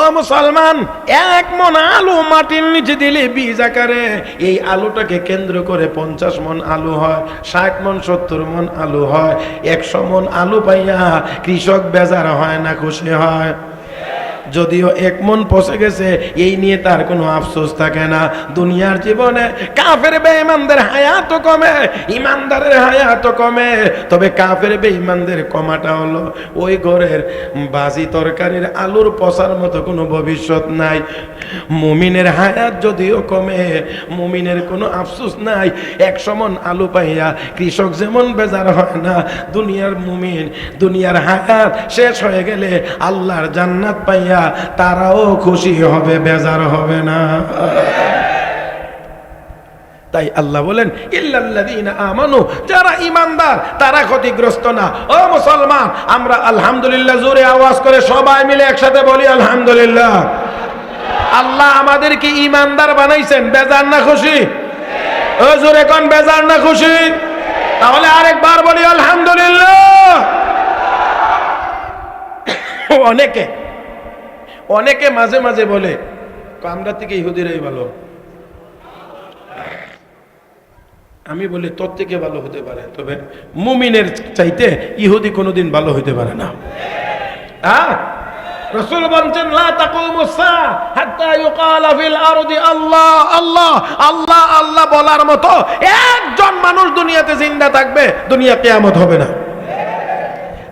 ও মুসলমান, 1 মণ আলু মাটির নিচে দিলে বীজ আকারে এই আলুটাকে কেন্দ্র করে 50 মণ আলু হয়, 60 মণ 70 মণ আলু হয়। 100 মণ আলু পাইয়া কৃষক বেজার হয় না খুশি হয়? যদিও 1 মণ পচে গেছে এই নিয়ে তার কোনো আফসোস থাকে না। দুনিয়ার জীবনে কাফের বেঈমানদের হায়াত কমে, ইমানদারের হায়াত কমে, তবে কাফের বেঈমানদের কমাটা হলো ওই ঘরের বাজি তরকারির আলুর পচার মতো কোনো ভবিষ্যৎ নাই। মুমিনের হায়াত যদিও কমে, মুমিনের কোনো আফসোস নাই। 100 মণ আলু পাইয়া কৃষক যেমন বেজার হয় না, দুনিয়ার মুমিন দুনিয়ার হায়াত শেষ হয়ে গেলে আল্লাহর জান্নাত পাইয়া তারাও খুশি হবে, বেজার হবে না। তাই আল্লাহ বলেন ইল্লাল্লাযীনা আমানু, যারা ঈমানদার তারা ক্ষতিগ্রস্ত না। ও মুসলমান, আমরা আলহামদুলিল্লাহ জোরে আওয়াজ করে সবাই মিলে একসাথে বলি আলহামদুলিল্লাহ। আল্লাহ আমাদেরকে ঈমানদার বানাইছেন, বেজার না খুশি? ও জোরে কোন বেজার না খুশি? তাহলে আরেকবার বলি আলহামদুলিল্লাহ। অনেকে মাঝে মাঝে বলে আমরা থেকে ইহুদিরাই ভালো। আমি বলি তোর থেকে ভালো হতে পারে, তবে মুমিনের চাইতে ইহুদি কোনোদিন ভালো হতে পারে না। রাসূল বলেন লা তাকুমুস সাআ হাত্তা ইউকালা ফিল আরদি আল্লাহ আল্লাহ আল্লাহ আল্লাহ বলার মতো একজন মানুষ দুনিয়াতে জিন্দা থাকবে, দুনিয়া কিয়ামত হবে না।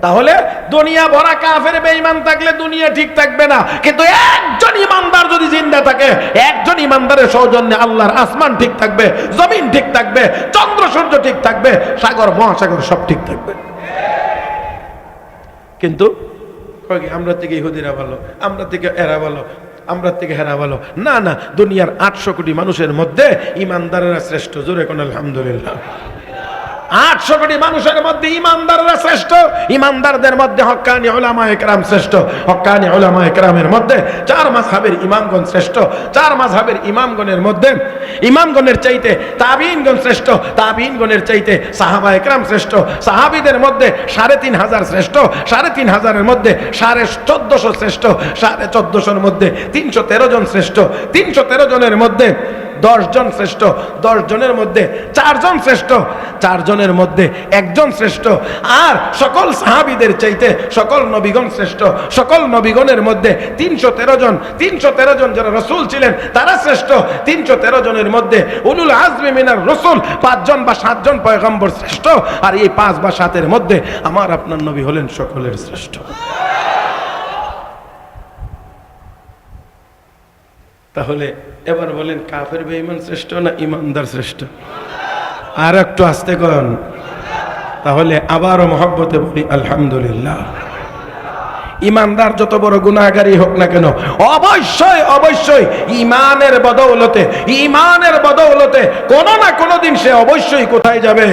তাহলে দুনিয়া ভরা কাফের বেঈমান থাকলে দুনিয়া ঠিক থাকবে না, কিন্তু একজন ইমানদার যদি জিন্দা থাকে, একজন ইমানদারের সৌজন্যে আল্লাহর আসমান ঠিক থাকবে, জমিন ঠিক থাকবে, চন্দ্র সূর্য ঠিক থাকবে, সাগর মহাসাগর সব ঠিক থাকবে। কিন্তু আমরা থেকে ইহুদিরা ভালো, আমরা থেকে এরা ভালো, আমরা থেকে হেরা ভালো না। না, দুনিয়ার 800 কোটি মানুষের মধ্যে ইমানদারেরা শ্রেষ্ঠ। জোরে কোন আলহামদুলিল্লাহ। 800 কোটি মানুষের মধ্যে ইমানদাররা শ্রেষ্ঠ। ইমানদারদের মধ্যে হক্কানি উলামায়ে কেরাম শ্রেষ্ঠ। হক্কানি উলামায়ে কেরামের মধ্যে 4 মাযহাবের ইমামগণ শ্রেষ্ঠ। 4 মাযহাবের ইমামগণের মধ্যে ইমামগণের চাইতে তাবিঈনগণ শ্রেষ্ঠ। তাবিঈনগণের চাইতে সাহাবায়ে কেরাম শ্রেষ্ঠ। সাহাবীদের মধ্যে 3500 শ্রেষ্ঠ। 3500 মধ্যে 1450 শ্রেষ্ঠ। 1450 মধ্যে 313 জন শ্রেষ্ঠ। 313 জনের মধ্যে 10 জন শ্রেষ্ঠ। 10 জনের মধ্যে 4 জন শ্রেষ্ঠ। 4 জনের মধ্যে 1 জন শ্রেষ্ঠ। আর সকল সাহাবীদের চাইতে সকল নবীগণ শ্রেষ্ঠ। সকল নবীগণের মধ্যে 313 জন। 313 জন যারা রাসূল ছিলেন তারা শ্রেষ্ঠ। 313 জনের মধ্যে উলুল আজমি মিনার রাসূল 5 জন বা 7 জন পয়গম্বর শ্রেষ্ঠ। আর এই 5 বা 7 এর মধ্যে আমার আপনার নবী হলেন সকলের শ্রেষ্ঠ। তাহলে এবার বলেন কাফের বেঈমান শ্রেষ্ঠ না ইমানদার শ্রেষ্ঠ? আর একটু আস্তে করেন। তাহলে আবারও মহব্বতে বলি আলহামদুলিল্লাহ। ইমানদার যত বড় গুনাহগারই হোক না কেন, অবশ্যই অবশ্যই ইমানের বদৌলতে কোনো না কোনো দিন সে অবশ্যই কোথায় যাবে?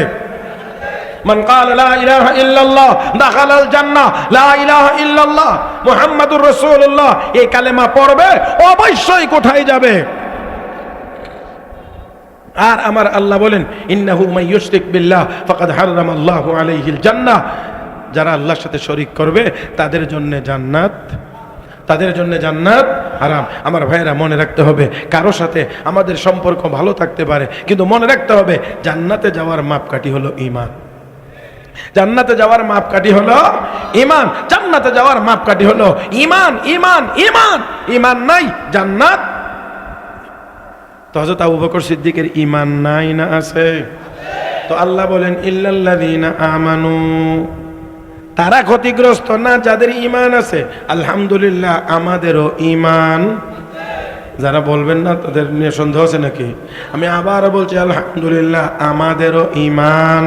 মান ক্বালা লা ইলাহা ইল্লাল্লাহ দাখালাল জান্নাহ। লা ইলাহা ইল্লাল্লাহ মুহাম্মাদুর রাসূলুল্লাহ এই কালেমা পড়বে, অবশ্যই কোথায় যাবে? আর আমার আল্লাহ বলেন ইন্নাহু মাইয়ুশরিক বিল্লাহ ফাকাদ হারামাল্লাহু আলাইহিল জান্নাহ। যারা আল্লাহর সাথে শরীক করবে তাদের জন্য জান্নাত হারাম। আমার ভাইয়েরা মনে রাখতে হবে, কারো সাথে আমাদের সম্পর্ক ভালো থাকতে পারে, কিন্তু মনে রাখতে হবে জান্নাতে যাওয়ার মাপকাঠি হলো ঈমান। জান্নাতে যাওয়ার মাপকাঠি হলো ঈমান। জান্নাতে যাওয়ার মাপকাঠি হলো ঈমান। ঈমান ঈমান ঈমান নাই জান্নাত। তো হযরত আবু বকর সিদ্দিকের ঈমান নাই না আছে? তো আল্লাহ বলেন ইল্লাল্লাযীনা আমানু, তারা ক্ষতিগ্রস্ত না যাদের ঈমান আছে। আলহামদুলিল্লাহ আমাদেরও ঈমান। যারা বলবেন না তাদের নিয়ে সন্দেহ আছে নাকি? আমি আবারও বলছি আলহামদুলিল্লাহ আমাদেরও ঈমান।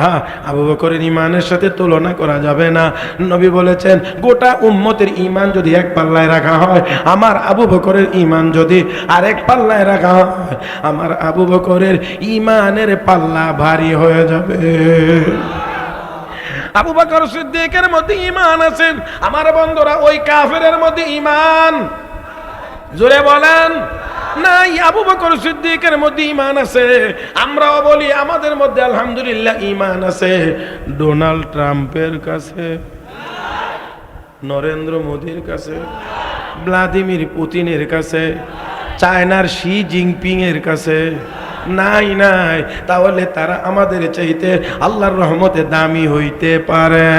হ্যাঁ, আবু বকরের ঈমানের সাথে তুলনা করা যাবে না। নবী বলেছেন গোটা উম্মতের ঈমান যদি এক পাল্লায় রাখা হয়, আমার আবু বকরের ঈমান যদি আরেক পাল্লায় রাখা হয়, আমার আবু বকরের ঈমানের পাল্লা ভারী হয়ে যাবে। আবু বকর সিদ্দিকের মধ্যে ঈমান আছে। আমার বন্ধুরা, ওই কাফেরের মধ্যে ঈমান জোরে বলেন নাই। আবু বকর সিদ্দিকের মধ্যে ঈমান আছে। আমরাও বলি আমাদের মধ্যে আলহামদুলিল্লাহ ঈমান আছে। ডোনাল্ড ট্রাম্পের কাছে, নরেন্দ্র মোদীর কাছে ভ্লাদিমির পুতিনের কাছে, চায়নার শি জিনপিং এর কাছে? নাই নাই। তাহলে তারা আমাদের চাইতে আল্লাহর রহমতে দামি হইতে পারে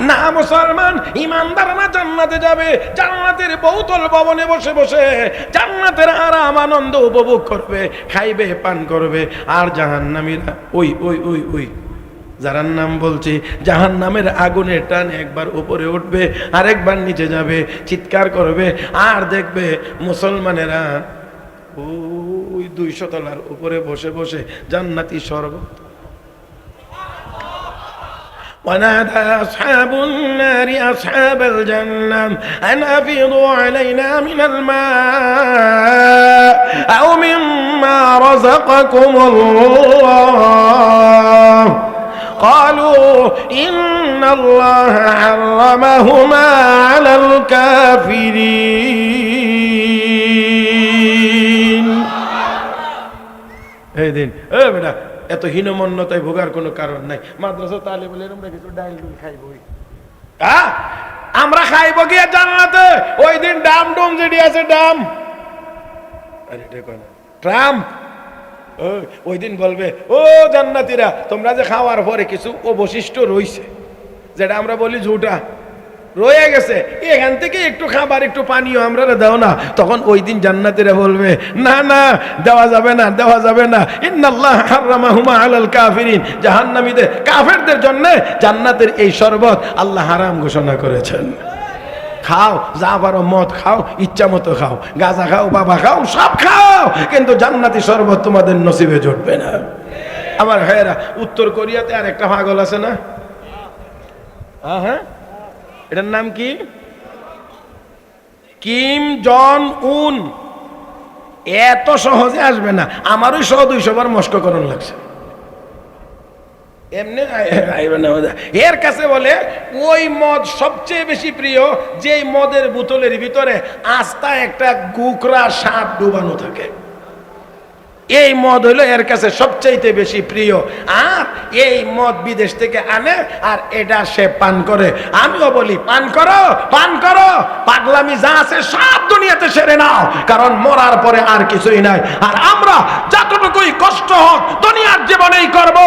না। মুসলমান ইমানদাররা জান্নাতে যাবে, জান্নাতের বহুতল ভবনে বসে বসে জান্নাতের আরাম আনন্দ উপভোগ করবে, খাইবে পান করবে। আর জাহান্নামীরা ওই ওই ওই ওই যার নাম বলছি, জাহান্নামের আগুনের টান একবার উপরে উঠবে আর একবার নিচে যাবে, চিৎকার করবে। আর দেখবে মুসলমানেরা ওই 200 তলার উপরে বসে বসে জান্নাতি শরবত। ونادى أصحاب النار أصحاب الجنة أن أفيضوا علينا من الماء أو مما رزقكم الله قالوا إن الله حرمهما على الكافرين। এই দিন বেটা এত হীনমন্যতায় ভোগার কোনো কারণ নাই। মাদ্রাসা তালে বলে আমরা কিছু ডাইল ডুল খাইবই, আমরা খাইব গিয়ে জান্নাতে। ওই দিন ডাম ডুম যেটি আছে ডাম, আরে দেখো না ট্রাম্প, ওই দিন বলবে ও জান্নাতীরা তোমরা যে খাওয়ার পরে কিছু অবশিষ্ট রইছে, যেটা আমরা বলি ঝুটা রয়ে গেছে, এখান থেকে একটু খাবার একটু পানিও আমরা দাও না। তখন ওই দিন জান্নাতীরা বলবে না না দেওয়া যাবে না, দেওয়া যাবে না। ইন্নাল্লাহ হারামাহুমা আলাল কাফিরিন, জাহান্নামীদের কাফেরদের জন্য জান্নাতের এই শরবত আল্লাহ হারাম ঘোষণা করেছেন। খাও যা পারো, মদ খাও, ইচ্ছা মতো খাও, গাঁজা খাও, বাবা খাও, সব খাও, কিন্তু জান্নাতি শরবত তোমাদের নসিবে জুটবে না। আমার ভাইয়েরা, উত্তর কোরিয়াতে আর একটা পাগল আছে না? হ্যাঁ, এটার নাম কি? কিম জন উন। এত সহজে আসবে না, আমারই 100-200 বার মস্ককরণ লাগছে। এমনি এর কাছে বলে ওই মদ সবচেয়ে বেশি প্রিয় যেই মদের বোতলের ভিতরে আস্তা একটা গুকরা সাপ ডুবানো থাকে। এই মদ হইলো এর কাছে সবচাইতে বেশি প্রিয়। আর এই মদ বিদেশ থেকে আনে আর এটা সে পান করে। আমিও বলি পান করো, পান করো, পাগলামি যা আছে সব দুনিয়াতে সেরে নাও, কারণ মরার পরে আর কিছুই নাই। আর আমরা যতটুকুই কষ্ট হোক দুনিয়ার জীবনেই করব,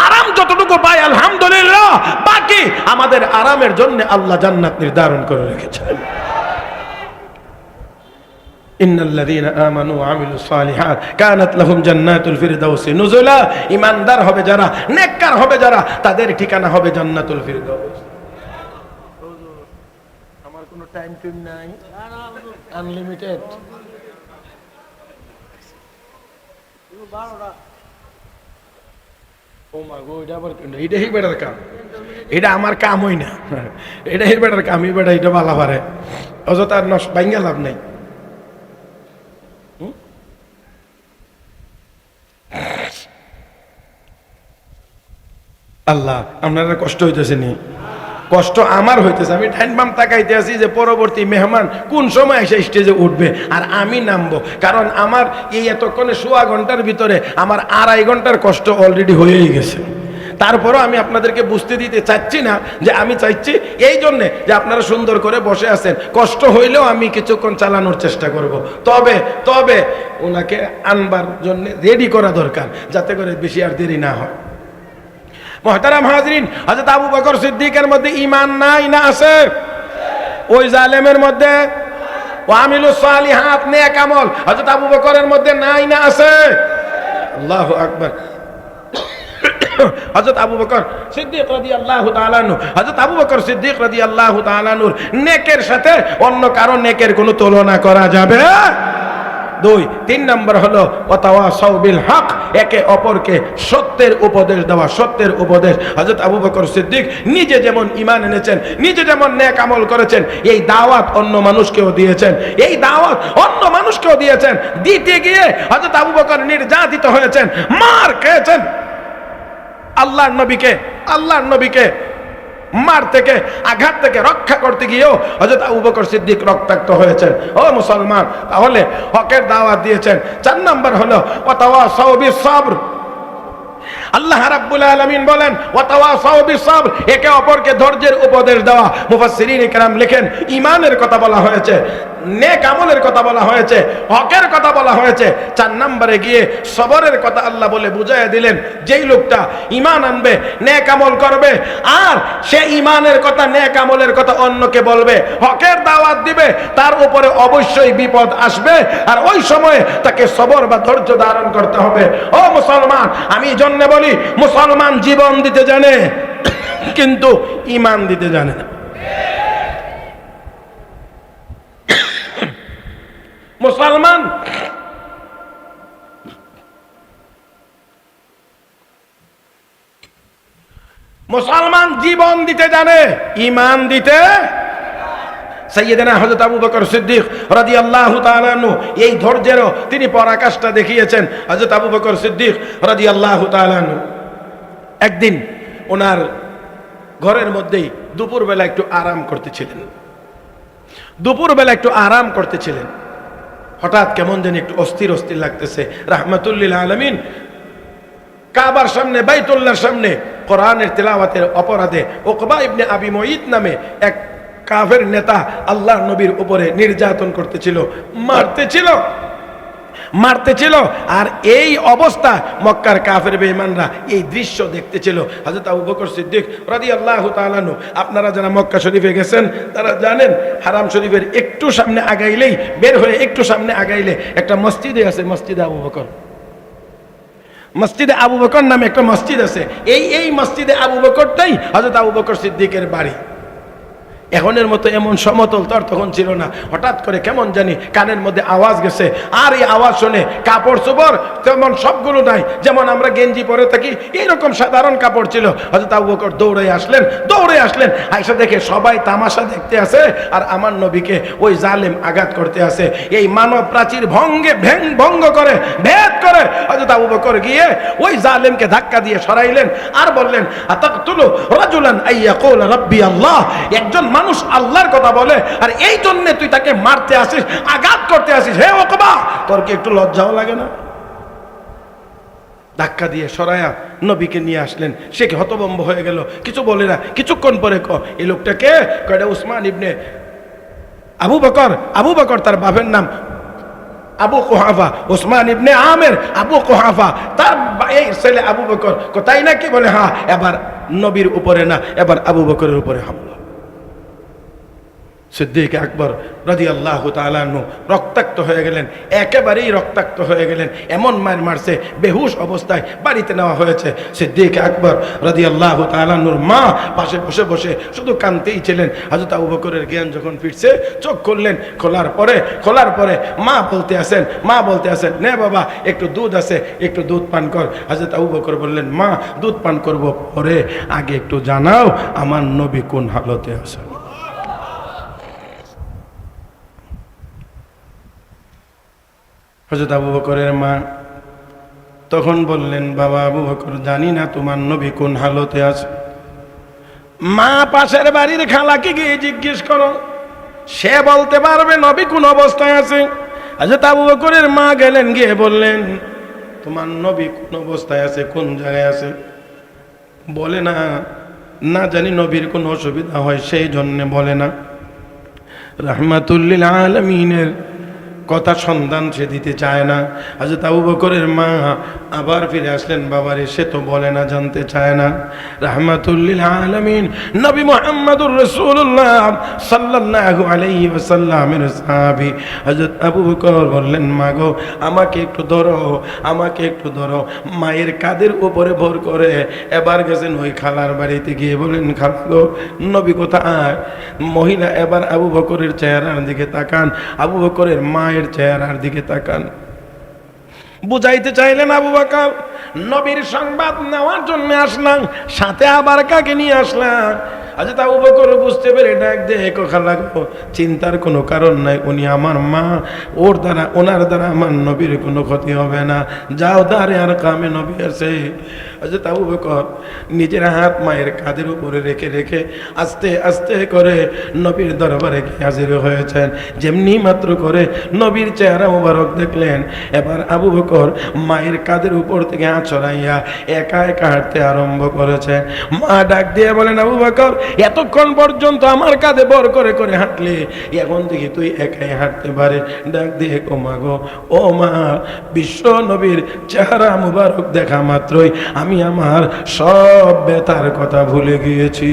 আরাম যতটুকু পাই আলহামদুলিল্লাহ, বাকি আমাদের আরামের জন্য আল্লাহ জান্নাত নির্ধারণ করে রেখেছেন। ইন্নাল্লাযীনা আমানু ওয়া আমিলুস সালিহাত কানাত লাহুম জান্নাতুল ফিরদাউসি নুজুলা। ঈমানদার হবে যারা, নেককার হবে যারা, তাদের ঠিকানা হবে জান্নাতুল ফিরদাউস। আমার কোনো টাইম টুইম নাই, আনলিমিটেড। ও মা গো, এটা আবার এটা হি বেটার কাম, এটা আমার কাম হই না, এটা হি বেটার কাম। হি বেটা এটা ভালো পারে, অযথা নষ্ট ভাঙ্গা লাভ নাই। আল্লাহ আপনারা কষ্ট হইতেছে নি? কষ্ট আমার হইতেছে। আমি টাইম বাম তাকাইতে আছি যে পরবর্তী মেহমান কোন সময় এসে স্টেজে উঠবে আর আমি নামবো, কারণ আমার এই এতক্ষণে 1.25 ঘন্টার ভিতরে আমার 2.5 ঘন্টার কষ্ট অলরেডি হয়েই গেছে। তারপরও আমি আপনাদেরকে বুঝতে দিতে চাচ্ছি না যে আমি চাইছি এই জন্যে যে আপনারা সুন্দর করে বসে আছেন, কষ্ট হইলেও আমি কিছুক্ষণ চালানোর চেষ্টা করব। তবে ওনাকে আনবার জন্য রেডি করা দরকার, যাতে করে বেশি আর দেরি না হয়। মুহতারাম হাজরিন, হযরত আবু বকর সিদ্দিকের মধ্যে ঈমান নাই না আছে? ওই জালেমের মধ্যে ওয়া আমিলুস সালিহাত, নেক আমল হযরত আবু বকরের মধ্যে নাই না আছে? আল্লাহু আকবার। হযরত আবু বকর সিদ্দিক রাদিয়াল্লাহু তাআলা আনহু, হযরত আবু বকর সিদ্দিক রাদিয়াল্লাহু তাআলা আনহুর নেকের সাথে অন্য কারো নেকের কোনো তুলনা করা যাবে না। 2-3 নম্বর হলো ওয়াতাওয়াসাউ বিল হক, একে অপরকে সত্যের উপদেশ দেওয়া। সত্যের উপদেশ হযরত আবু বকর সিদ্দিক নিজে যেমন ঈমান এনেছেন, নিজে যেমন নেক আমল করেছেন, এই দাওয়াত অন্য মানুষকেও দিয়েছেন, এই দাওয়াত অন্য মানুষকেও দিয়েছেন। দিতে গিয়ে হযরত আবু বকর নির্যাতিত হয়েছেন, মার খেয়েছেন। আল্লাহর নবীকে মার থেকে, আঘাত থেকে রক্ষা করতে গিয়েও হযরত আবু বকর সিদ্দিক রক্তাক্ত হয়েছেন। ও মুসলমান, তাহলে হকের দাওয়াত দিয়েছেন। 4 নম্বর হলো ওয়াতাওয়াসাউ বিস সাবর, আল্লাহ রাব্বুল আলামিন বলেন ওয়াতাওয়াসাউ বিসবর, একে অপরকে ধৈর্যের উপদেশ দেওয়া। মুফাসসিরিন ইকরাম লেখেন ঈমানের কথা বলা হয়েছে, নেক আমলের কথা বলা হয়েছে, হকের কথা বলা হয়েছে। 4 নম্বরে গিয়ে সবরের কথা আল্লাহ বলে বুঝাইয়া দিলেন, যেই লোকটা ঈমান আনবে, নেক আমল করবে, আর সে ঈমানের কথা, নেক আমলের কথা অন্যকে বলবে, হকের দাওয়াত দিবে, তার উপরে অবশ্যই বিপদ আসবে, আর ওই সময়ে তাকে সবর বা ধৈর্য ধারণ করতে হবে। ও মুসলমান, আমি জন্য বলি মুসলমান জীবন দিতে জানে কিন্তু ঈমান দিতে জানে না। মুসলমান জীবন দিতে জানে, ঈমান দিতে। সাইয়েদনা হযরত আবু বকর সিদ্দিক রাদিয়াল্লাহু তাআলা আনহু এই ধৈর্যেরও তিনি পরাকাষ্ঠা দেখিয়েছেন। হযরত আবু বকর সিদ্দিক রাদিয়াল্লাহু তাআলা আনহু একদিন ওনার ঘরের মধ্যেই দুপুরবেলা একটু আরাম করতেছিলেন। হঠাৎ কেমন যেন একটু অস্থির অস্থির লাগতেছে। রাহমাতুল লিল আলামিন কাবার সামনে, বাইতুল্লাহর সামনে কোরআনের তেলাওয়াতের অপরাধে উকবা ইবনে আবি মুঈত নামে এক কাফের নেতা আল্লাহর নবীর উপরে নির্যাতন করতেছিল, মারতেছিল। আর এই অবস্থা মক্কার কাফের বেঈমানরা এই দৃশ্য দেখতেছিল। হযরত আবু বকর সিদ্দিক রাদিয়াল্লাহু তাআলা আনহু, আপনারা যারা মক্কা শরীফে গেছেন তারা জানেন, হারাম শরীফের একটু সামনে আগাইলেই, বের হয়ে একটু সামনে আগাইলে একটা মসজিদে আছে, মসজিদে আবু বকর নামে একটা মসজিদ আছে। এই মসজিদে আবু বকরটাই হযরত আবু বকর সিদ্দিকের বাড়ি। এখনের মতো এমন সমতল তর তখন ছিল না। হঠাৎ করে কেমন জানি কানের মধ্যে আওয়াজ গেছে, আর এই আওয়াজ শুনে কাপড় চোপড় তেমন সবগুলো নাই, যেমন আমরা গেঞ্জি পরে থাকি এইরকম সাধারণ কাপড় ছিল। হযরত আবু বকর দৌড়ে আসলেন, আয়েশা দেখে সবাই তামাশা দেখতে আছে, আর আমার নবীকে ওই জালেম আঘাত করতে আছে। এই মানব প্রাচীর ভঙ্গ করে, ভেদ করে হযরত আবু বকর গিয়ে ওই জালেমকে ধাক্কা দিয়ে সরাইলেন, আর বললেন আতাকতুলু রাজুলান আইয়াকুল রাব্বি আল্লাহ, একজন মানুষ আল্লাহর কথা বলে, আর এই জন্য তুই তাকে মারতে আসিস, আঘাত করতে আসিস, হে ওকবা, তোর কি একটু লজ্জাও লাগে না? ধাক্কা দিয়ে সরায়া নবীকে নিয়ে আসলেন। সে হতভম্ব হয়ে গেল, কিছু বলে না। কিছুক্ষণ পরে এই লোকটাকে কয়টা উসমান ইবনে আবু বকর তার বাপের নাম আবু কুহাফা, উসমান ইবনে আমের আবু কুহাফা, তার এই ছেলে আবু বকর। তাই নাকি? বলে হ্যাঁ। এবার নবীর উপরে না, এবার আবু বকরের উপরে হামলা। সিদ্দিক আকবর রাদিয়াল্লাহু তাআলা আনহু রক্তাক্ত হয়ে গেলেন, একেবারেই রক্তাক্ত হয়ে গেলেন। এমন মার মারছে, বেহুশ অবস্থায় বাড়িতে নেওয়া হয়েছে। সিদ্দিক আকবর রাদিয়াল্লাহু তাআলা আনহুর মা পাশে বসে শুধু কাঁদতেই ছিলেন। হযরত আবু বকরের জ্ঞান যখন ফিরছে, চোখ খুললেন, খোলার পরে মা বলতে আসেন নে বাবা, একটু দুধ আছে, একটু দুধ পান কর। হযরত আবু বকর বললেন, মা দুধ পান করব পরে, আগে একটু জানাও আমার নবী কোন হালতে আছে। হযরত আবু বকরের মা তখন বললেন, বাবা আবু বকর, জানি না তোমার নবী কোন হালতে আছে। মা পাশের বাড়ির খালাকে গিয়ে জিজ্ঞেস করো, সে বলতে পারবে নবী কোন অবস্থায় আছে। হযরত আবু বকরের মা গেলেন, গিয়ে বললেন, তোমার নবী কোন অবস্থায় আছে, কোন জায়গায় আছে? বলে না জানি নবীর কোন অসুবিধা হয় সেই জন্য বলে না। রাহমাতুল লিল আলামিনের কথা সন্ধান সে দিতে চায় না। হযরত আবু বকরের মা আবার ফিরে আসলেন, বাবারে সে তো বলে না, জানতে চায় না। রাহমাতুল লিল আলামিন নবী মুহাম্মদুর রাসূলুল্লাহ সাল্লাল্লাহু আলাইহি ওয়াসাল্লামের সাহাবী হযরত আবু বকর বললেন, মা গো, আমাকে একটু ধরো। মায়ের কাঁধের উপরে ভর করে এবার গেছেন ওই খালার বাড়িতে, গিয়ে বলেন, খালা গো, নবী কোথায়? মহিলা এবার আবু বকরের চেহারার দিকে তাকান, আবু বকরের মায়ের চেহারার দিকে তাকান। বুঝাইতে চাইলেন, আবু বকর, নবীর সংবাদ নেওয়ার জন্য আসলাম, সাথে আবার কাকে নিয়ে আসলাম? হযরত আবু বকর বুঝতে পেরে ডাক দিয়ে, খালা গো, চিন্তার কোনো কারণ নাই, উনি আমার মা, ওনার দ্বারা আমার নবীর কোনো ক্ষতি হবে না। যাও, দাঁড়ে আর কামে নবী আছে। হযরত আবু বকর নিজের হাত মায়ের কাঁধের উপরে রেখে রেখে আস্তে আস্তে করে নবীর দরবারে গিয়ে হাজির হয়েছেন। যেমনি মাত্র করে নবীর চেহারা মোবারক দেখলেন, এবার আবু বকর মায়ের কাঁধের উপর থেকে হাত ছড়াইয়া একা একা হাঁটতে আরম্ভ করেছেন। মা ডাক দিয়ে বলেন, আবু বকর এতক্ষণ পর্যন্ত আমার কাঁধে বর করে করে হাঁটলে, এখন দেখি তুই একাই হাঁটতে পারে। ডাক দিয়ে ও মা গো, ও মা, বিশ্ব নবীর চেহারা মুবারক দেখা মাত্রই আমি আমার সব ব্যথার কথা ভুলে গিয়েছি।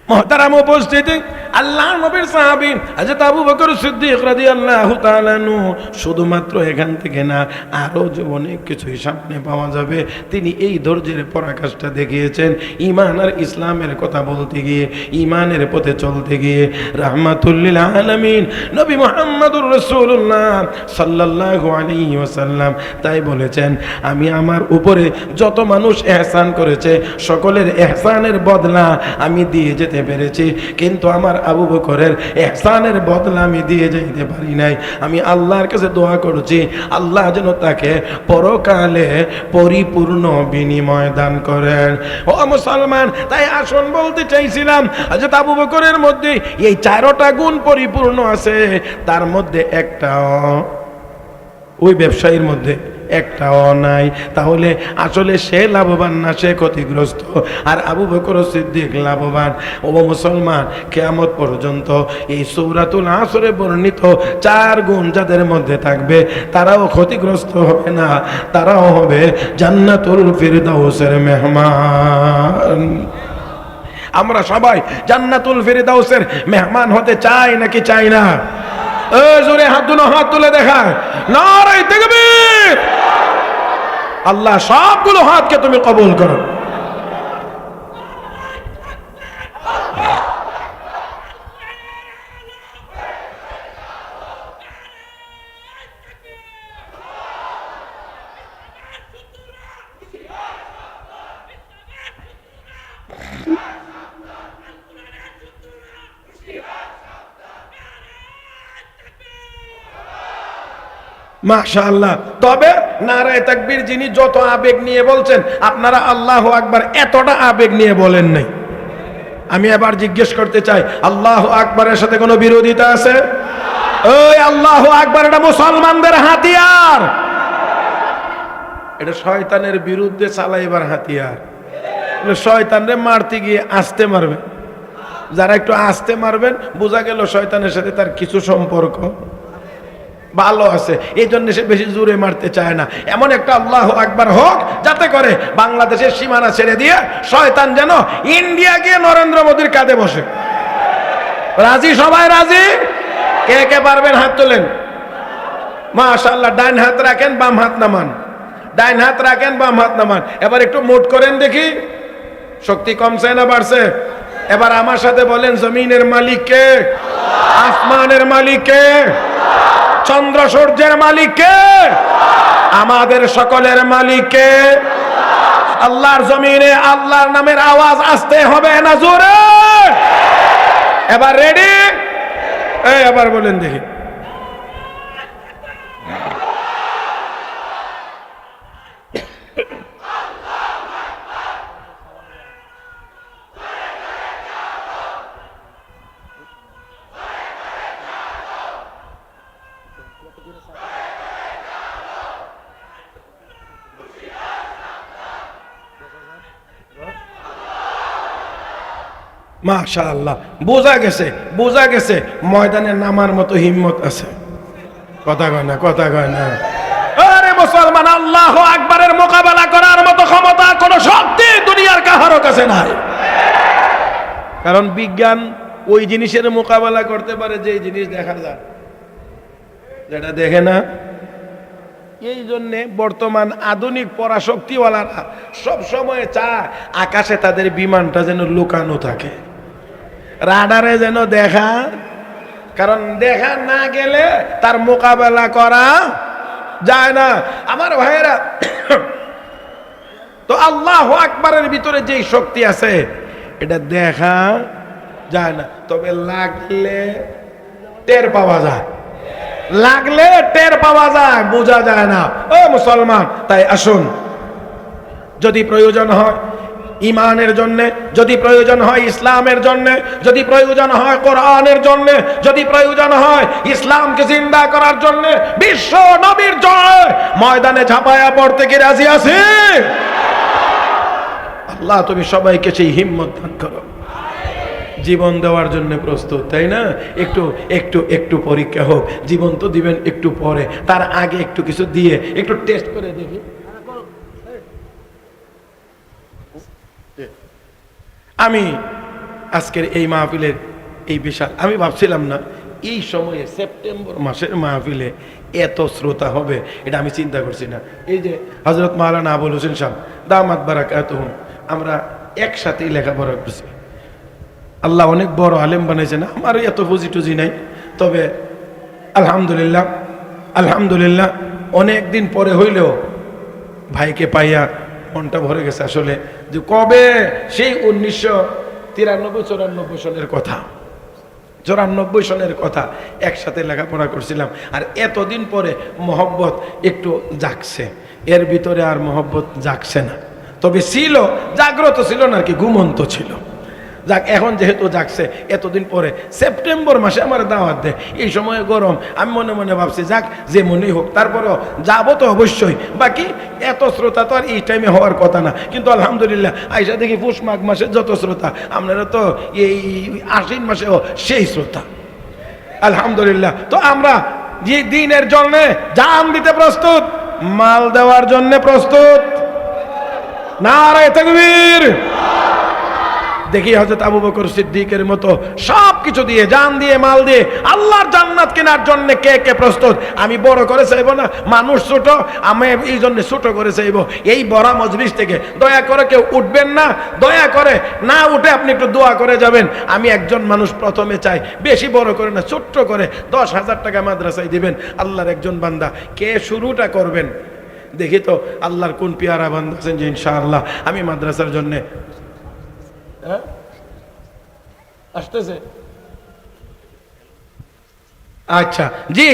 মুহতারাম উপস্থিতি, আল্লাহর নবীর সাহাবী হযরত আবু বকর সিদ্দিক রাদিয়াল্লাহু তাআলা আনহু শুধুমাত্র এখান থেকে না, আরও যে অনেক কিছুই সামনে পাওয়া যাবে, তিনি এই ধৈর্যের পরাকাষ্ঠা দেখিয়েছেন। ঈমান আর ইসলামের কথা বলতে গিয়ে, ঈমানের পথে চলতে গিয়ে রাহমাতুল লিল আলামিন নবী মুহাম্মদুর রাসূলুল্লাহ সাল্লাল্লাহু আলাইহি ওয়াসাল্লাম তাই বলেছেন, আমি আমার উপরে যত মানুষ ইহসান করেছে সকলের ইহসানের বদলা আমি দিয়ে যেতে পেরেছি, কিন্তু আমার আবু বকরের ইহসানের বদলা আমি দিয়ে যাইতে পারি নাই। আমি আল্লাহর কাছে দোয়া করছি, আল্লাহ যেন তাকে পরকালে পরিপূর্ণ বিনিময় দান করেন। ও মুসলমান, তাই আসুন বলতে চাইছিলাম, হযরত আবু বকরের মধ্যে এই 4টা গুণ পরিপূর্ণ আছে, তার মধ্যে একটাও ওই ব্যবসায়ীর মধ্যে একটাও নাই। তাহলে আসলে সে লাভবান না সে ক্ষতিগ্রস্ত? আর আবু বকর সিদ্দিক লাভবান। ও মুসলমান, কিয়ামত পর্যন্ত এই সূরাতুল আসরে বর্ণিত 4 গুণ যাদের মধ্যে থাকবে তারাও ক্ষতিগ্রস্ত হবে না, তারাও হবে জান্নাতুল ফিরদাউসের মেহমান। আমরা সবাই জান্নাতুল ফিরদাউসের মেহমান হতে চাই নাকি চাই না? জোরে হাত তুলে দেখায় নারে তাকবীর। আল্লাহ সবগুলো হাতকে তুমি কবুল করো। মাশাআল্লাহ। তবে নারায়ে তাকবীর যিনি যত আবেগ নিয়ে বলছেন, আপনারা আল্লাহু আকবার এতটা আবেগ নিয়ে বলেন নাই। আমি এবার জিজ্ঞেস করতে চাই, আল্লাহু আকবারের সাথে কোনো বিরোধিতা আছে? ওই আল্লাহু আকবার এটা মুসলমানদের হাতিয়ার, এটা শয়তানের বিরুদ্ধে চালাইবার হাতিয়ার। শয়তানরে মারতে গিয়ে আস্তে মারবেন, যারা একটু আস্তে মারবেন বোঝা গেল শয়তানের সাথে তার কিছু সম্পর্ক ভালো আছে, এই জন্য সে বেশি জোরে মারতে চায় না। এমন একটা আল্লাহু আকবার হোক যাতে করে বাংলাদেশের সীমানা ছেড়ে দিয়ে শয়তান যেন ইন্ডিয়া গিয়ে নরেন্দ্র মোদীর কাঁধে বসে। রাজি? সবাই রাজি? কে কে পারবেন হাত তোলেন। মাশাআল্লাহ। ডান হাত রাখেন, বাম হাত নামান। ডান হাত রাখেন, বাম হাত নামান। এবার একটু মুট করেন দেখি, শক্তি কমছে না বাড়ছে? এবার আমার সাথে বলেন, জমিনের মালিক কে? আসমানের মালিক কে? চন্দ্র সূর্যের মালিক কে? আমাদের সকলের মালিক কে? আল্লাহর জমিনে আল্লাহর নামের আওয়াজ আসতে হবে না জোরে? এবার রেডি? এবার বলেন দেখি। মাশাআল্লাহ। বোঝা গেছে ময়দানে নামার মতো হিম্মত আছে। কথা কয় না, কথা কয় না। আরে মুসলমান, আল্লাহু আকবারের মোকাবেলা করার মতো ক্ষমতা কোন শক্তি দুনিয়ার কারো কাছে নাই। কারণ বিজ্ঞান ওই জিনিসের মোকাবেলা করতে পারে যে জিনিস দেখা যায়, যেটা দেখে না। এই জন্যে বর্তমান আধুনিক পরাশক্তিওয়ালারা সব সময় চায় আকাশে তাদের বিমানটা যেন লুকানো থাকে, রাডারে যেন দেখা, কারণ দেখা না গেলে তার মোকাবেলা করা যায় না। আমার ভাইয়েরা, তো আল্লাহু আকবারের ভিতরে যেই শক্তি আছে এটা দেখা যায় না, তবে লাগলে টের পাওয়া যায়। লাগলে টের পাওয়া যায়, বোঝা যায় না। ও মুসলমান, তাই আসুন, যদি প্রয়োজন হয় ইমানের জন্য, যদি প্রয়োজন হয় ইসলামের জন্য, যদি প্রয়োজন হয় কোরআনের জন্য, যদি প্রয়োজন হয় ইসলামকে জিন্দা করার জন্য, বিশ্ব নবীর জয় ময়দানে ঝাঁপায়া পড়তে কি রাজি আছি? আল্লাহ তুমি সবাইকে সেই হিম্মত দান করো, জীবন দেওয়ার জন্য প্রস্তুত, তাই না? একটু একটু একটু পরীক্ষা হোক, জীবন তো দিবেন একটু পরে, তার আগে একটু কিছু দিয়ে একটু টেস্ট করে দেখি। আমি আজকের এই মাহফিলের এই বিশাল, আমি ভাবছিলাম না এই সময়ে সেপ্টেম্বর মাসের মাহফিলে এত শ্রোতা হবে, এটা আমি চিন্তা করছি না। এই যে হযরত মাওলানা আবুল হোসেন সাহেব দামাত বারাকাতুহুম, আমরা একসাথেই লেখাপড়া করছি, আল্লাহ অনেক বড় আলেম বানাইছেন। আমার এত পুঁজি টুজি নাই, তবে আলহামদুলিল্লাহ আলহামদুলিল্লাহ অনেক দিন পরে হইলেও ভাইকে পাইয়া মনটা ভরে গেছে। আসলে যে কবে সেই 1993-94 সনের কথা, 94 সনের কথা, একসাথে লেখাপড়া করছিলাম। আর এতদিন পরে মহব্বত একটু জাগছে, এর ভিতরে আর মহব্বত জাগছে না, তবে ছিল, জাগ্রত ছিল না আর কি, ঘুমন্ত ছিল। যাক, এখন যেহেতু জাগছে, এতদিন পরে সেপ্টেম্বর মাসে আমার দাওয়াত দেয়, এই সময় গরম, আমি মনে মনে ভাবছি যাক যে মনেই হোক, তারপরেও যাবো তো অবশ্যই। বাকি এত শ্রোতা তো আর এই টাইমে হওয়ার কথা না, কিন্তু আলহামদুলিল্লাহ আইসা দেখি পুষ মাঘ মাসে যত শ্রোতা, আপনারা তো এই আশ্বিন মাসেও সেই শ্রোতা, আলহামদুলিল্লাহ। তো আমরা যে দিনের জন্যে জান দিতে প্রস্তুত, মাল দেওয়ার জন্য প্রস্তুত, নারে তাকবীর। দেখি হযরত আবু বকর সিদ্দিকের মতো সব কিছু দিয়ে, জান দিয়ে, মাল দিয়ে আল্লাহর জান্নাত কেনার জন্য কে কে প্রস্তুত? আমি বড় করে চাইবো না, মানুষ ছোট, আমি এই জন্য ছোট করে চাইবো। এই বড় মজলিস থেকে দয়া করে কেউ উঠবেন না, দয়া করে না উঠে আপনি একটু দোয়া করে যাবেন। আমি একজন মানুষ প্রথমে চাই, বেশি বড় করে না, ছোট্ট করে 10,000 টাকা মাদ্রাসায় দিবেন। আল্লাহর একজন বান্দা, কে শুরুটা করবেন? দেখি তো আল্লাহর কোন পিয়ারা বান্দা আছেন যে ইনশাআল্লাহ আমি মাদ্রাসার জন্যে আসতেছে। আচ্ছা জি,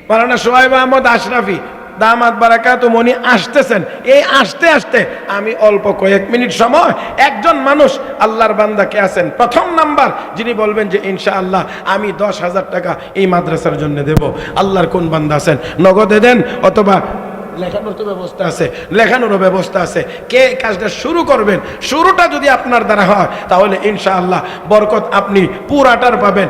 মাওলানা সোহাইব আহমদ আশরাফি দামাত বারাকাতুহুম উনি আসতেছেন। এই আসতে আসতে আমি অল্প কয়েক মিনিট সময় একজন মানুষ আল্লাহর বান্দাকে আছেন প্রথম নাম্বার, যিনি বলবেন যে ইনশাআল্লাহ আমি 10,000 টাকা এই মাদ্রাসার জন্য দেব। আল্লাহর কোন বান্দা আছেন? নগদে দেন অথবা লেখানোর তো ব্যবস্থা আছে, লেখানোরও ব্যবস্থা আছে। কে কাজটা শুরু করবেন? শুরুটা যদি আপনার দ্বারা হয় তাহলে ইনশাআল্লাহ বরকত আপনি পুরাটার পাবেন।